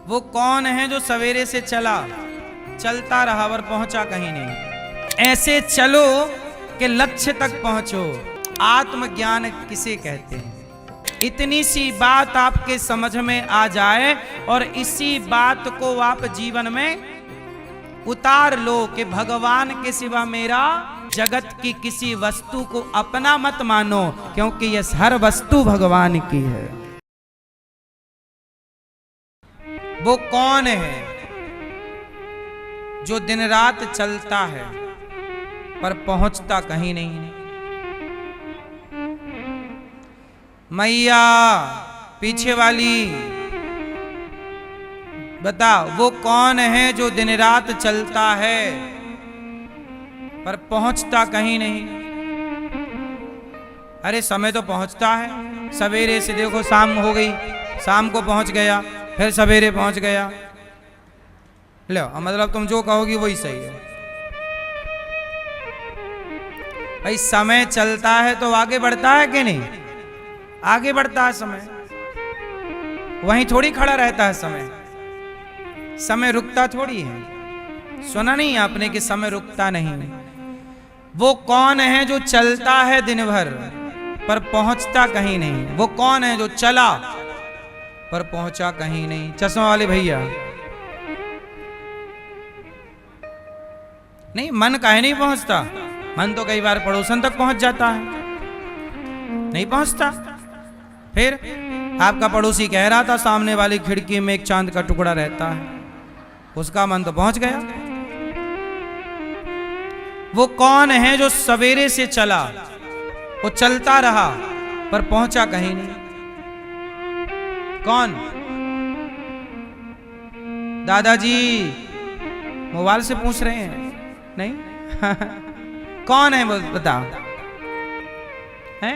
वो कौन है जो सवेरे से चलता रहा और पहुंचा कहीं नहीं। ऐसे चलो कि लक्ष्य तक पहुंचो। आत्मज्ञान किसे कहते हैं? इतनी सी बात आपके समझ में आ जाए और इसी बात को आप जीवन में उतार लो कि भगवान के सिवा मेरा, जगत की किसी वस्तु को अपना मत मानो, क्योंकि यह हर वस्तु भगवान की है। वो कौन है जो दिन रात चलता है पर पहुंचता कहीं नहीं? मैया पीछे वाली बताओ, वो कौन है जो दिन रात चलता है पर पहुंचता कहीं नहीं? अरे समय तो पहुंचता है, सवेरे से देखो शाम हो गई, शाम को पहुंच गया, फिर सवेरे पहुंच गया। लो मतलब तुम जो कहोगी वही सही है। भाई समय चलता है तो आगे बढ़ता है कि नहीं? आगे बढ़ता है समय, वहीं थोड़ी खड़ा रहता है समय। समय रुकता थोड़ी है। सुना नहीं आपने कि समय रुकता नहीं? वो कौन है जो चलता है दिन भर पर पहुंचता कहीं नहीं? वो कौन है जो चला पर पहुंचा कहीं नहीं? चश्मा वाले भैया, नहीं मन काहे नहीं पहुंचता? मन तो कई बार पड़ोसन तक पहुंच जाता है, नहीं पहुंचता। फिर आपका पड़ोसी कह रहा था सामने वाली खिड़की में एक चांद का टुकड़ा रहता है, उसका मन तो पहुंच गया। वो कौन है जो सवेरे से चला, वो चलता रहा पर पहुंचा कहीं नहीं? कौन? दादाजी मोबाइल से पूछ रहे हैं? नहीं कौन है वो बताओ? है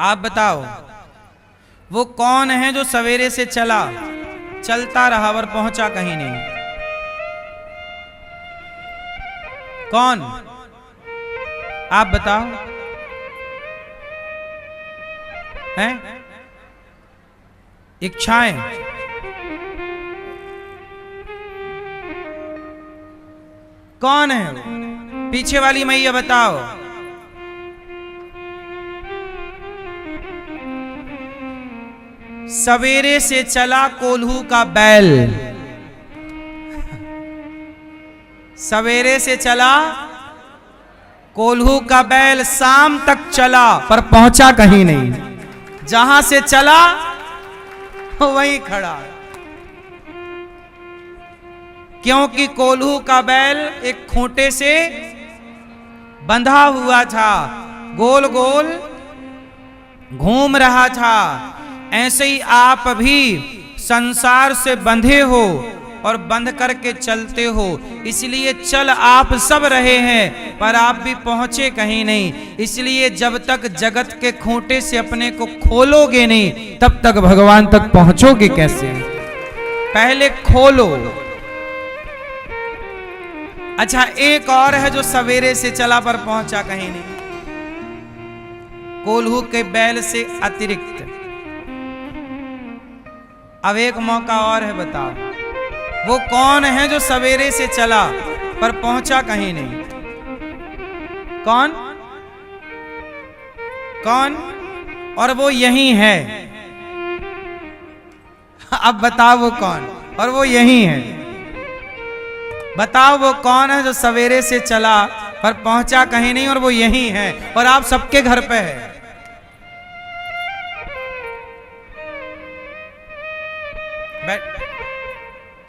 आप बताओ, वो कौन है जो सवेरे से चलता रहा और पहुंचा कहीं नहीं? कौन? आप बताओ। हैं? इच्छाएं। कौन है वो? पीछे वाली मैया बताओ। सवेरे से चला कोल्हू का बैल, सवेरे से चला कोल्हू का बैल, शाम तक चला पर पहुंचा कहीं नहीं। जहां से चला वहीं खड़ा, क्योंकि कोल्हू का बैल एक खूंटे से बंधा हुआ था, गोल गोल घूम रहा था। ऐसे ही आप भी संसार से बंधे हो और बंध करके चलते हो, इसलिए चल आप सब रहे हैं पर आप भी पहुंचे कहीं नहीं। इसलिए जब तक जगत के खूंटे से अपने को खोलोगे नहीं, तब तक भगवान तक पहुंचोगे कैसे? पहले खोलो। अच्छा, एक और है जो सवेरे से चला पर पहुंचा कहीं नहीं, कोल्हू के बैल से अतिरिक्त। अब एक मौका और है, बताओ वो कौन है जो सवेरे से चला पर पहुंचा कहीं नहीं? कौन? कौन? और वो यही है। अब बताओ वो कौन? और वो यही है। बताओ वो कौन है जो सवेरे से चला पर पहुंचा कहीं नहीं और वो यही है और आप सबके घर पे है?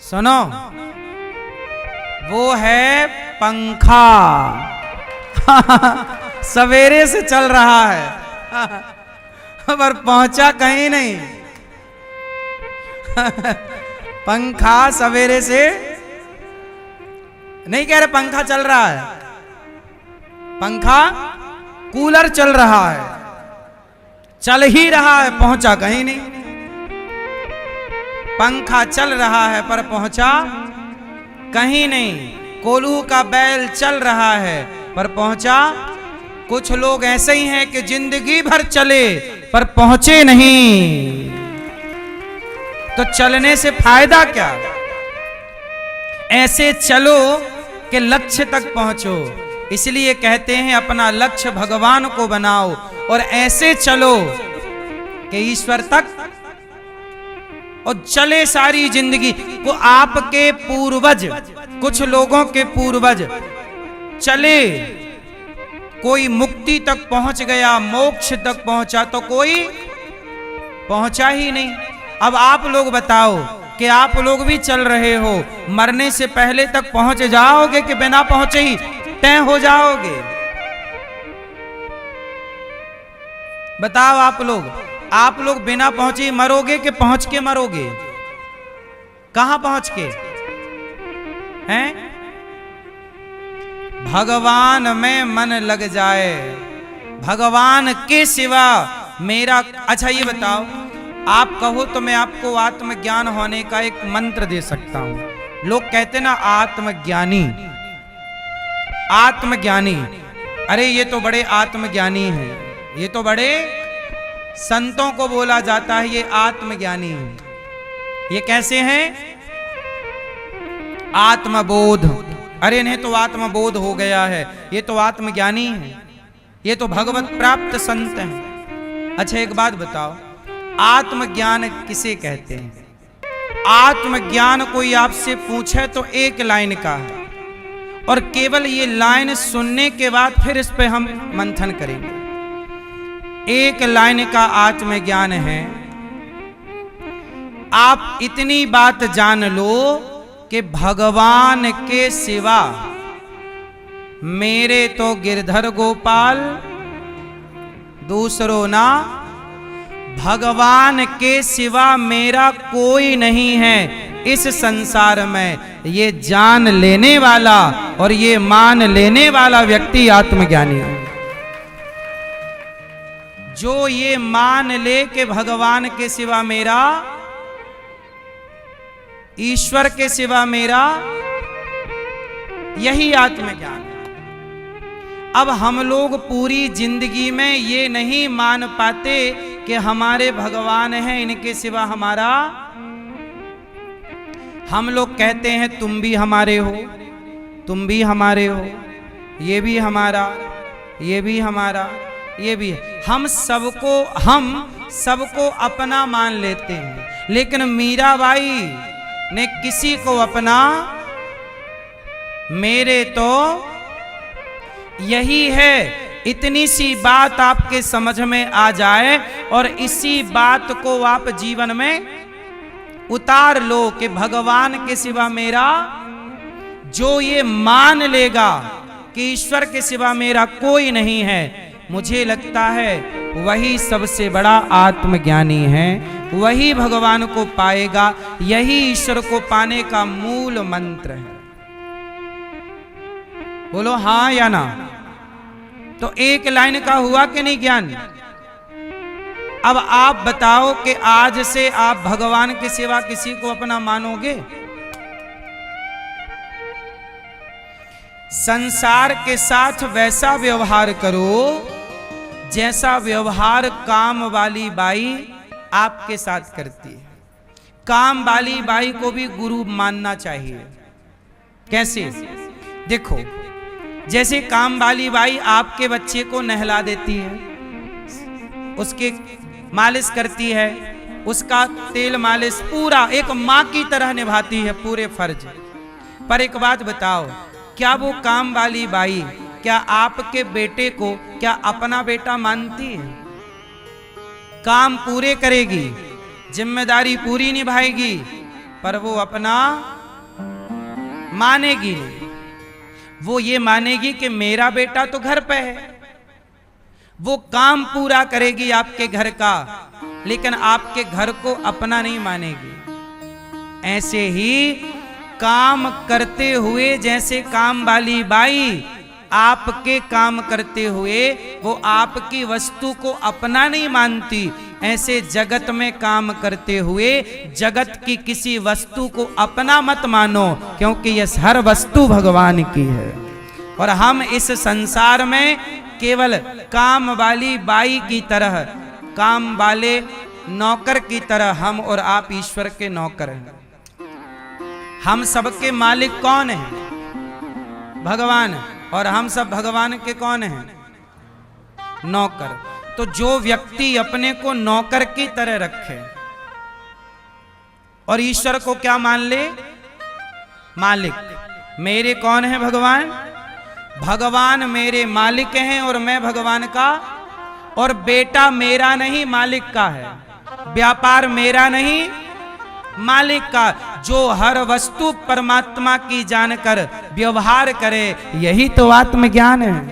सुनो, वो है पंखा। सवेरे से चल रहा है पर पहुंचा कहीं नहीं। पंखा सवेरे से नहीं कह रहे पंखा चल रहा है, पंखा कूलर चल रहा है, चल ही रहा है, पहुंचा कहीं नहीं। पंखा चल रहा है पर पहुंचा कहीं नहीं। कोल्हू का बैल चल रहा है पर पहुंचा। कुछ लोग ऐसे ही हैं कि जिंदगी भर चले पर पहुंचे नहीं। तो चलने से फायदा क्या? ऐसे चलो कि लक्ष्य तक पहुंचो। इसलिए कहते हैं अपना लक्ष्य भगवान को बनाओ और ऐसे चलो कि ईश्वर तक, और चले सारी जिंदगी को। आपके पूर्वज, कुछ लोगों के पूर्वज चले, कोई मुक्ति तक पहुंच गया, मोक्ष तक पहुंचा, तो कोई पहुंचा ही नहीं। अब आप लोग बताओ कि आप लोग भी चल रहे हो, मरने से पहले तक पहुंच जाओगे कि बिना पहुंचे ही तय हो जाओगे? बताओ आप लोग बिना पहुंचे मरोगे कि पहुंच के मरोगे? कहां पहुंच के हैं? भगवान में मन लग जाए, भगवान के सिवा मेरा। अच्छा ये बताओ, आप कहो तो मैं आपको आत्मज्ञान होने का एक मंत्र दे सकता हूं। लोग कहते ना आत्मज्ञानी, आत्मज्ञानी, अरे ये तो बड़े आत्मज्ञानी हैं, ये तो बड़े संतों को बोला जाता है ये आत्मज्ञानी है। ये कैसे हैं? आत्मबोध। अरे इन्हें तो आत्मबोध हो गया है, ये तो आत्मज्ञानी है, ये तो भगवत प्राप्त संत हैं। अच्छा एक बात बताओ, आत्मज्ञान किसे कहते हैं? आत्मज्ञान कोई आपसे पूछे तो एक लाइन का है, और केवल ये लाइन सुनने के बाद फिर इस पे हम मंथन करेंगे। एक लाइन का आत्मज्ञान है, आप इतनी बात जान लो कि भगवान के सिवा मेरे तो गिरधर गोपाल दूसरो ना, भगवान के सिवा मेरा कोई नहीं है इस संसार में। ये जान लेने वाला और ये मान लेने वाला व्यक्ति आत्मज्ञानी है। जो ये मान ले कि भगवान के सिवा मेरा, ईश्वर के सिवा मेरा, यही आत्मज्ञान है। अब हम लोग पूरी जिंदगी में ये नहीं मान पाते कि हमारे भगवान हैं, इनके सिवा हमारा। हम लोग कहते हैं तुम भी हमारे हो, तुम भी हमारे हो, ये भी हमारा, ये भी हमारा, ये भी है। हम सबको अपना मान लेते हैं, लेकिन मीराबाई ने किसी को अपना, मेरे तो यही है। इतनी सी बात आपके समझ में आ जाए और इसी बात को आप जीवन में उतार लो कि भगवान के सिवा मेरा, जो ये मान लेगा कि ईश्वर के सिवा मेरा कोई नहीं है, मुझे लगता है वही सबसे बड़ा आत्मज्ञानी है, वही भगवान को पाएगा। यही ईश्वर को पाने का मूल मंत्र है। बोलो हाँ या ना? तो एक लाइन का हुआ कि नहीं ज्ञान? अब आप बताओ कि आज से आप भगवान के सिवा किसी को अपना मानोगे? संसार के साथ वैसा व्यवहार करो जैसा व्यवहार काम वाली बाई आपके साथ करती है। काम वाली बाई को भी गुरु मानना चाहिए। कैसे? देखो, जैसे काम वाली बाई आपके बच्चे को नहला देती है, उसके मालिश करती है, उसका तेल मालिश पूरा एक माँ की तरह निभाती है पूरे फर्ज। पर एक बात बताओ, क्या वो काम वाली बाई क्या आपके बेटे को क्या अपना बेटा मानती है? काम पूरे करेगी, जिम्मेदारी पूरी निभाएगी, पर वो अपना मानेगी नहीं। वो ये मानेगी कि मेरा बेटा तो घर पे है। वो काम पूरा करेगी आपके घर का, लेकिन आपके घर को अपना नहीं मानेगी। ऐसे ही काम करते हुए जैसे काम वाली बाई आपके काम करते हुए वो आपकी वस्तु को अपना नहीं मानती, ऐसे जगत में काम करते हुए जगत की किसी वस्तु को अपना मत मानो, क्योंकि यह हर वस्तु भगवान की है। और हम इस संसार में केवल काम वाली बाई की तरह, काम वाले नौकर की तरह हम और आप ईश्वर के नौकर हैं। हम सबके मालिक कौन हैं? भगवान। और हम सब भगवान के कौन हैं? नौकर। तो जो व्यक्ति अपने को नौकर की तरह रखे और ईश्वर को क्या मान ले? मालिक। मेरे कौन है? भगवान। भगवान मेरे मालिक हैं और मैं भगवान का। और बेटा मेरा नहीं, मालिक का है। व्यापार मेरा नहीं, मालिक का। जो हर वस्तु परमात्मा की जानकर व्यवहार करे, यही तो आत्मज्ञान है।